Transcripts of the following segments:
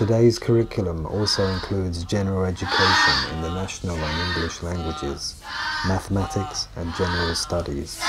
Today's curriculum also includes general education in the national and English languages, mathematics and general studies.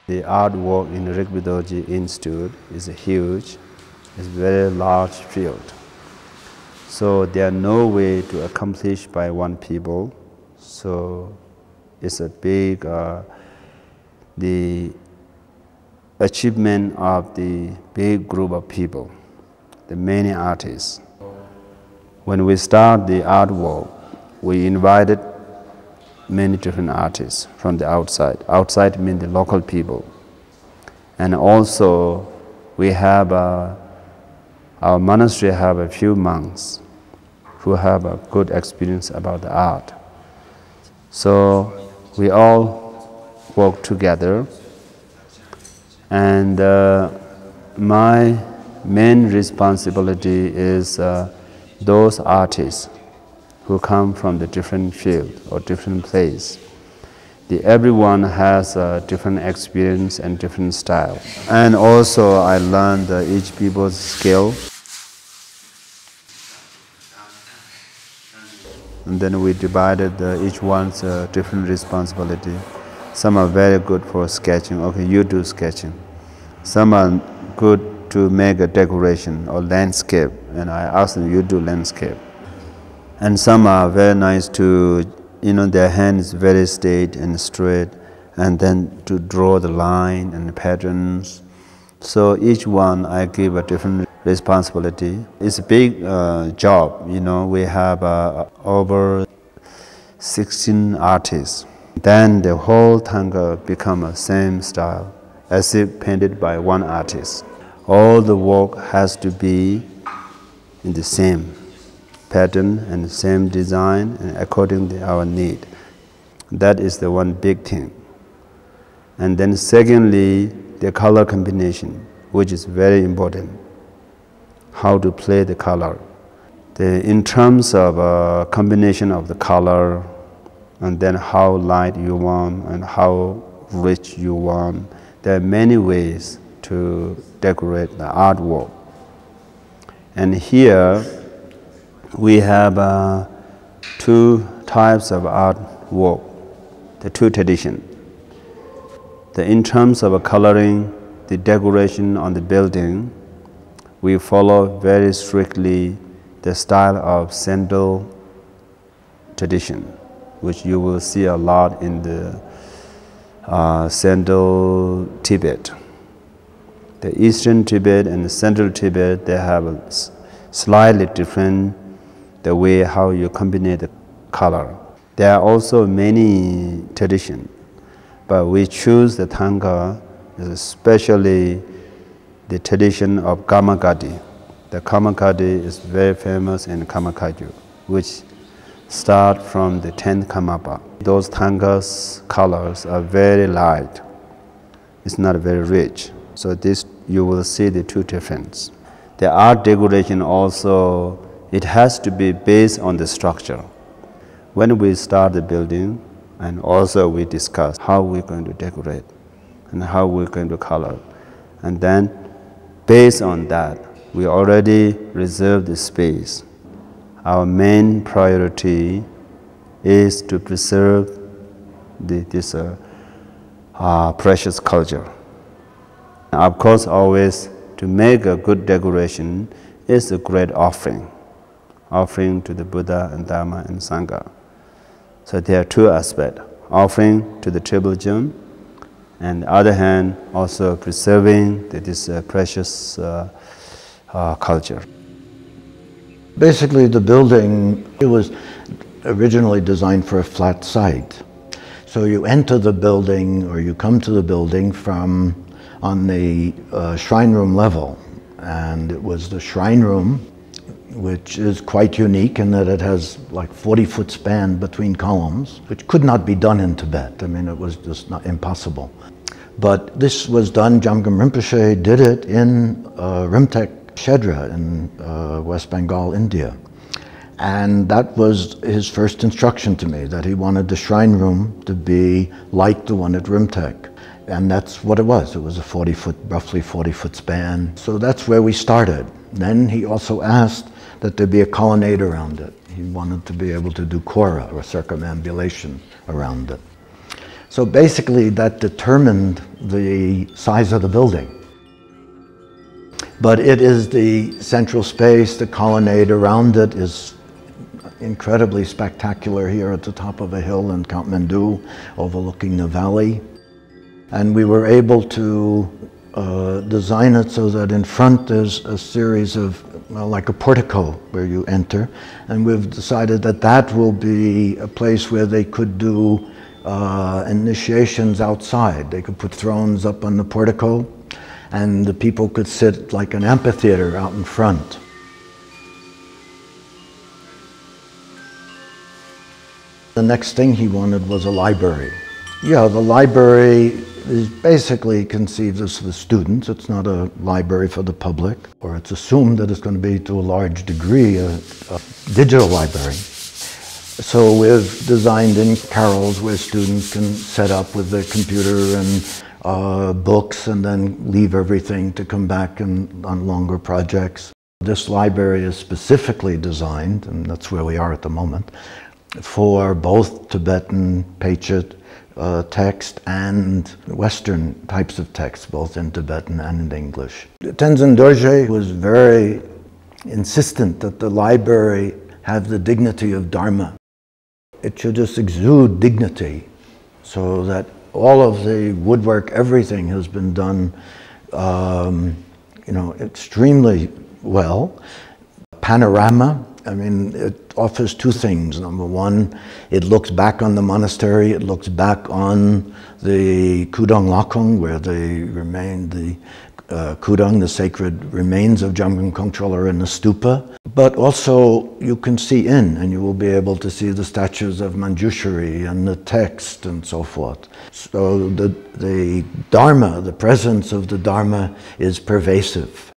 The artwork in the Rigpe Dorje Institute is huge, it's a very large field. So there are no way to accomplish by one people. So it's a big, the achievement of the big group of people, the many artists. When we start the artwork, we invited many different artists from the outside. Outside means the local people. And also we have, our monastery have a few monks who have a good experience about the art. So we all work together, and my main responsibility is those artists who come from the different field or different place. Everyone has a different experience and different style. And also I learned each people's skill. And then we divided each one's different responsibility. Some are very good for sketching. Okay, you do sketching. Some are good to make a decoration or landscape, and I ask them, you do landscape. And some are very nice to, their hand is very straight and straight, and then to draw the line and the patterns. So each one I give a different responsibility. It's a big job, we have over 16 artists. Then the whole Thangka become the same style, as if painted by one artist. All the work has to be in the same pattern and the same design and according to our need. That is the one big thing. And then secondly, the color combination, which is very important. How to play the color. In terms of combination of the color, and then how light you want and how rich you want, there are many ways to decorate the artwork. And here we have two types of artwork, the two traditions. In terms of coloring, the decoration on the building, we follow very strictly the style of sandal tradition, which you will see a lot in the Central Tibet. The Eastern Tibet and the Central Tibet, they have a slightly different the way how you combine the color. There are also many traditions, but we choose the Thangka, especially the tradition of Kamakati. The Kamakati is very famous in Kamakaju, which start from the 10th Kamapa. Those Thangka's colors are very light. It's not very rich. So this, you will see the two differences. The art decoration also, it has to be based on the structure. When we start the building, and also we discuss how we're going to decorate and how we're going to color. And then based on that, we already reserve the space. Our main priority is to preserve this precious culture. Of course, always to make a good decoration is a great offering to the Buddha and Dharma and Sangha. So there are two aspects, offering to the triple gem, and the other hand, also preserving this precious culture. Basically, the building, it was originally designed for a flat site. So you enter the building, or you come to the building from on the shrine room level. And it was the shrine room, which is quite unique in that it has like 40-foot span between columns, which could not be done in Tibet. I mean, it was just not impossible. But this was done, Jamgon Rinpoche did it in Rimtek Shedra in West Bengal, India. And that was his first instruction to me, that he wanted the shrine room to be like the one at Rimtek. And that's what it was. It was a 40-foot, roughly 40-foot span. So that's where we started. Then he also asked that there be a colonnade around it. He wanted to be able to do kora, or circumambulation, around it. So basically that determined the size of the building. But it is the central space, the colonnade around it is incredibly spectacular here at the top of a hill in Kathmandu, overlooking the valley. And we were able to design it so that in front there's a series of, like a portico where you enter. And we've decided that that will be a place where they could do initiations outside. They could put thrones up on the portico, and the people could sit like an amphitheater out in front. The next thing he wanted was a library. Yeah, the library is basically conceived as for the students. It's not a library for the public, or it's assumed that it's going to be to a large degree a digital library. So we've designed in carols where students can set up with their computer and books and then leave everything to come back on longer projects. This library is specifically designed, and that's where we are at the moment, for both Tibetan Picture text and Western types of text, both in Tibetan and in English. Tenzin Dorje was very insistent that the library have the dignity of Dharma. It should just exude dignity, so that all of the woodwork, everything has been done, extremely well. Panorama, I mean, it offers two things. Number one, it looks back on the monastery, it looks back on the Kudong Lakong, where they remain, the Kudong, the sacred remains of Jamgon Kongtrul, are in the stupa. But also you can see in, and you will be able to see the statues of Manjushri and the text and so forth. So the Dharma, the presence of the Dharma is pervasive.